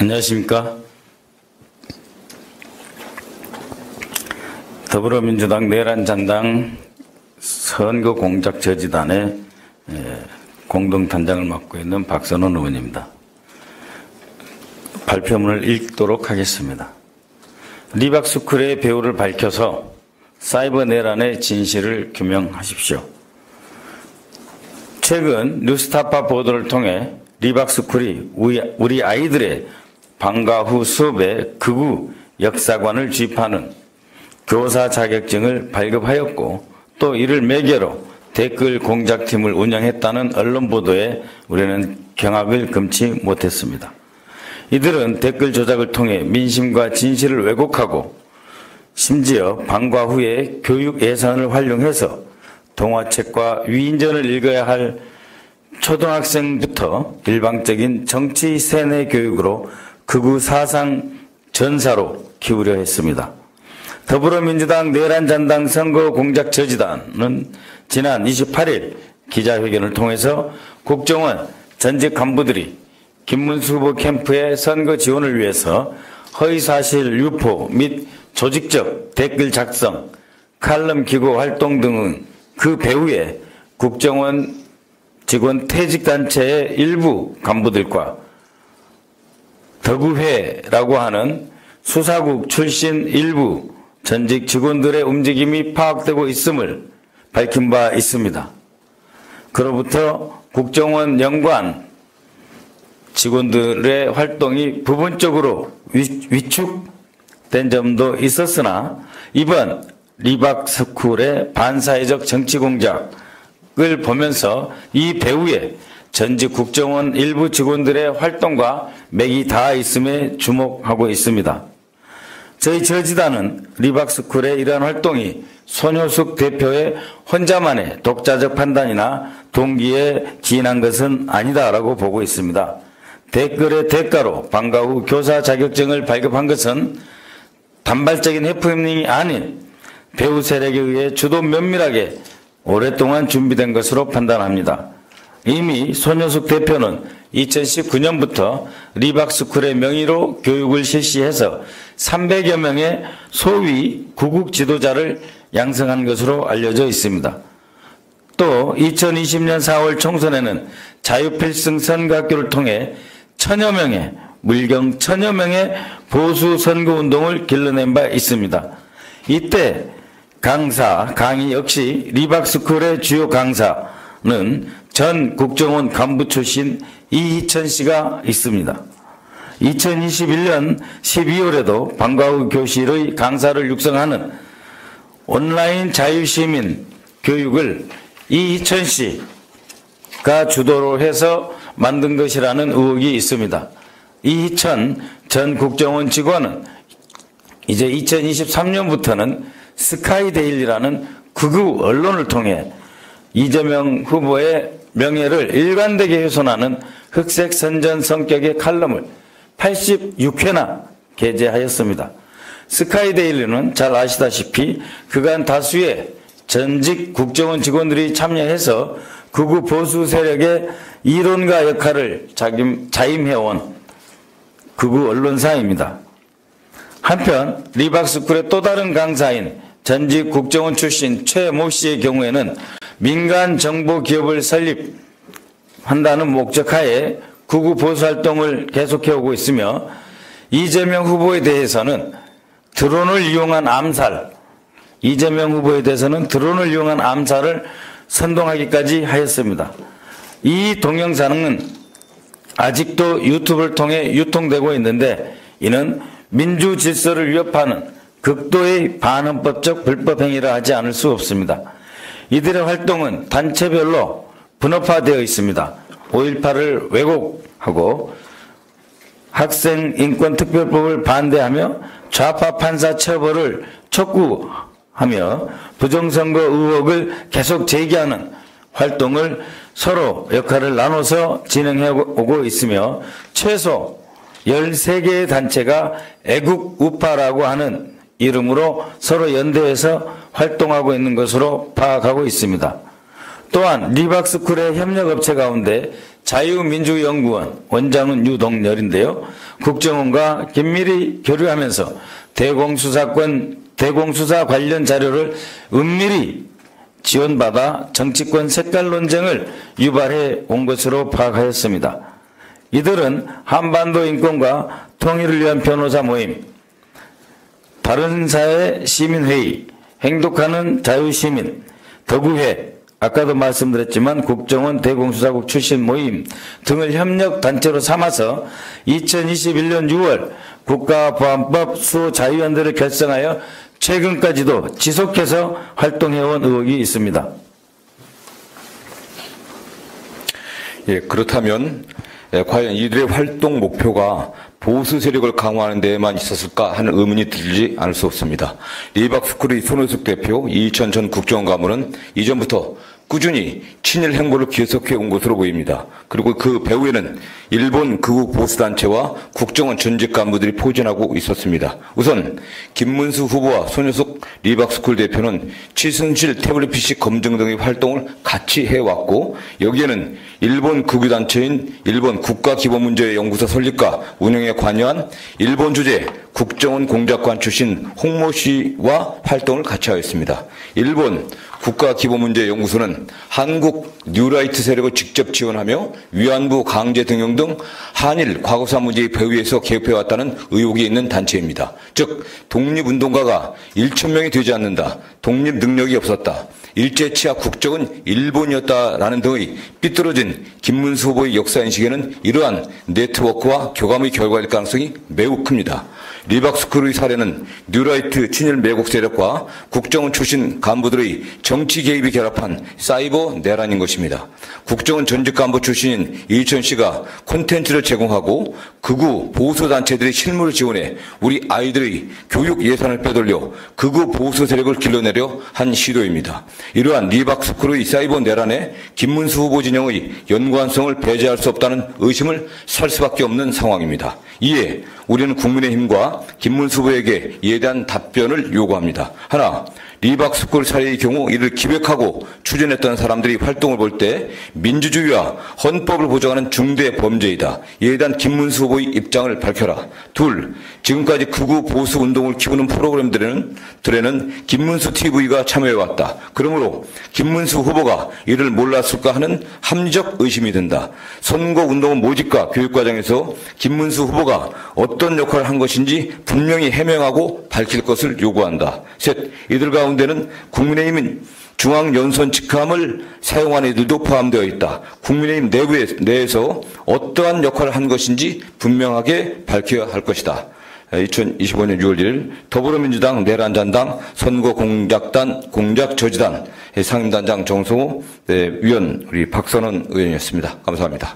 안녕하십니까. 더불어민주당 내란잔당 선거공작저지단의 공동단장을 맡고 있는 박선원 의원입니다. 발표문을 읽도록 하겠습니다. 리박스쿨의 배후를 밝혀서 사이버 내란의 진실을 규명하십시오. 최근 뉴스타파 보도를 통해 리박스쿨이 우리 아이들의 방과 후 수업에 극우 역사관을 주입하는 교사 자격증을 발급하였고 또 이를 매개로 댓글 공작팀을 운영했다는 언론 보도에 우리는 경악을 금치 못했습니다. 이들은 댓글 조작을 통해 민심과 진실을 왜곡하고 심지어 방과 후에 교육 예산을 활용해서 동화책과 위인전을 읽어야 할 초등학생부터 일방적인 정치 세뇌 교육으로 극우 사상 전사로 키우려 했습니다. 더불어민주당 내란잔당 선거공작저지단은 지난 28일 기자회견을 통해서 국정원 전직 간부들이 김문수 후보 캠프의 선거 지원을 위해서 허위사실 유포 및 조직적 댓글 작성, 칼럼 기고 활동 등은 그 배후에 국정원 직원 퇴직단체의 일부 간부들과 덕우회라고 하는 수사국 출신 일부 전직 직원들의 움직임이 파악되고 있음을 밝힌 바 있습니다. 그로부터 국정원 연관 직원들의 활동이 부분적으로 위축된 점도 있었으나 이번 리박스쿨의 반사회적 정치 공작을 보면서 이 배후에 전직 국정원 일부 직원들의 활동과 맥이 닿아 있음에 주목하고 있습니다. 저희 저지단은 리박스쿨의 이러한 활동이 손효숙 대표의 혼자만의 독자적 판단이나 동기에 기인한 것은 아니다라고 보고 있습니다. 댓글의 대가로 방과 후 교사 자격증을 발급한 것은 단발적인 해프닝이 아닌 배후 세력에 의해 주도 면밀하게 오랫동안 준비된 것으로 판단합니다. 이미 손효숙 대표는 2019년부터 리박스쿨의 명의로 교육을 실시해서 300여 명의 소위 구국 지도자를 양성한 것으로 알려져 있습니다. 또 2020년 4월 총선에는 자유필승 선거학교를 통해 물경 1000여 명의 보수 선거운동을 길러낸 바 있습니다. 이때 강의 역시 리박스쿨의 주요 강사는 전 국정원 간부 출신 이희천 씨가 있습니다. 2021년 12월에도 방과 후 교실의 강사를 육성하는 온라인 자유시민 교육을 이희천 씨가 주도로 해서 만든 것이라는 의혹이 있습니다. 이희천 전 국정원 직원은 이제 2023년부터는 스카이데일리라는 극우 언론을 통해 이재명 후보의 명예를 일관되게 훼손하는 흑색 선전 성격의 칼럼을 86회나 게재하였습니다. 스카이데일리는 잘 아시다시피 그간 다수의 전직 국정원 직원들이 참여해서 극우 보수 세력의 이론가 역할을 자임해온 극우 언론사입니다. 한편 리박스쿨의 또 다른 강사인 전직 국정원 출신 최모 씨의 경우에는 민간 정보 기업을 설립한다는 목적하에 극우 보수 활동을 계속해오고 있으며 이재명 후보에 대해서는 드론을 이용한 암살을 선동하기까지 하였습니다. 이 동영상은 아직도 유튜브를 통해 유통되고 있는데 이는 민주 질서를 위협하는 극도의 반헌법적 불법 행위라 하지 않을 수 없습니다. 이들의 활동은 단체별로 분업화되어 있습니다. 5.18을 왜곡하고 학생인권특별법을 반대하며 좌파 판사 처벌을 촉구하며 부정선거 의혹을 계속 제기하는 활동을 서로 역할을 나눠서 진행해오고 있으며 최소 13개의 단체가 애국 우파라고 하는 이름으로 서로 연대해서 활동하고 있는 것으로 파악하고 있습니다. 또한 리박스쿨의 협력업체 가운데 자유민주연구원 원장은 유동열인데요. 국정원과 긴밀히 교류하면서 대공수사 관련 자료를 은밀히 지원받아 정치권 색깔 논쟁을 유발해 온 것으로 파악하였습니다. 이들은 한반도 인권과 통일을 위한 변호사 모임, 바른사회 시민회의, 행복하는 자유시민, 더구회, 아까도 말씀드렸지만 국정원 대공수사국 출신 모임 등을 협력단체로 삼아서 2021년 6월 국가보안법 수호자유연대를 결성하여 최근까지도 지속해서 활동해온 의혹이 있습니다. 예, 그렇다면 과연 이들의 활동 목표가 보수 세력을 강화하는 데에만 있었을까 하는 의문이 들지 않을 수 없습니다. 리박스쿨의 손호숙 대표, 이희천 전 국정원 가문은 이전부터 꾸준히 친일 행보를 계속해 온 것으로 보입니다. 그리고 그 배후에는 일본 극우 보수단체와 국정원 전직 간부들이 포진하고 있었습니다. 우선 김문수 후보와 손효숙 리박스쿨 대표는 최순실 태블릿 PC 검증 등의 활동을 같이 해왔고, 여기에는 일본 극우단체인 일본 국가기본문제연구소 설립과 운영에 관여한 일본 주재 국정원 공작관 출신 홍모 씨와 활동을 같이 하였습니다. 일본 국가기본문제연구소는 한국 뉴라이트 세력을 직접 지원하며 위안부 강제 등용 등 한일 과거사 문제의 배후에서 개입해왔다는 의혹이 있는 단체입니다. 즉 독립운동가가 1,000명이 되지 않는다, 독립 능력이 없었다, 일제 치하 국적은 일본이었다라는 등의 삐뚤어진 김문수 후보의 역사인식에는 이러한 네트워크와 교감의 결과일 가능성이 매우 큽니다. 리박스쿨의 사례는 뉴라이트 친일 매국 세력과 국정원 출신 간부들의 정치 개입이 결합한 사이버 내란인 것입니다. 국정원 전직 간부 출신인 이희천 씨가 콘텐츠를 제공하고 극우 보수단체들의 실무를 지원해 우리 아이들의 교육 예산을 빼돌려 극우 보수 세력을 길러내려 한 시도입니다. 이러한 리박스쿨의 사이버 내란에 김문수 후보 진영의 연관성을 배제할 수 없다는 의심을 살 수밖에 없는 상황입니다. 이에 우리는 국민의힘과 김문수 후보에게 이에 대한 답변을 요구합니다. 하나, 리박스쿨 사례의 경우 이를 기획하고 추진했던 사람들이 활동을 볼 때 민주주의와 헌법을 보장하는 중대 범죄이다. 이에 대한 김문수 후보의 입장을 밝혀라. 둘, 지금까지 극우 보수 운동을 키우는 프로그램들에는 김문수 TV가 참여해왔다. 그러므로 김문수 후보가 이를 몰랐을까 하는 합리적 의심이 든다. 선거운동 모집과 교육과정에서 김문수 후보가 어떤 역할을 한 것인지 분명히 해명하고 밝힐 것을 요구한다. 셋, 이들 가운데는 국민의힘은 중앙연선 직함을 사용한 이들도 포함되어 있다. 국민의힘 내에서 어떠한 역할을 한 것인지 분명하게 밝혀야 할 것이다. 2025년 6월 1일 더불어민주당 내란잔당 선거공작단 공작저지단 상임단장 정성호 위원 우리 박선원 의원이었습니다. 감사합니다.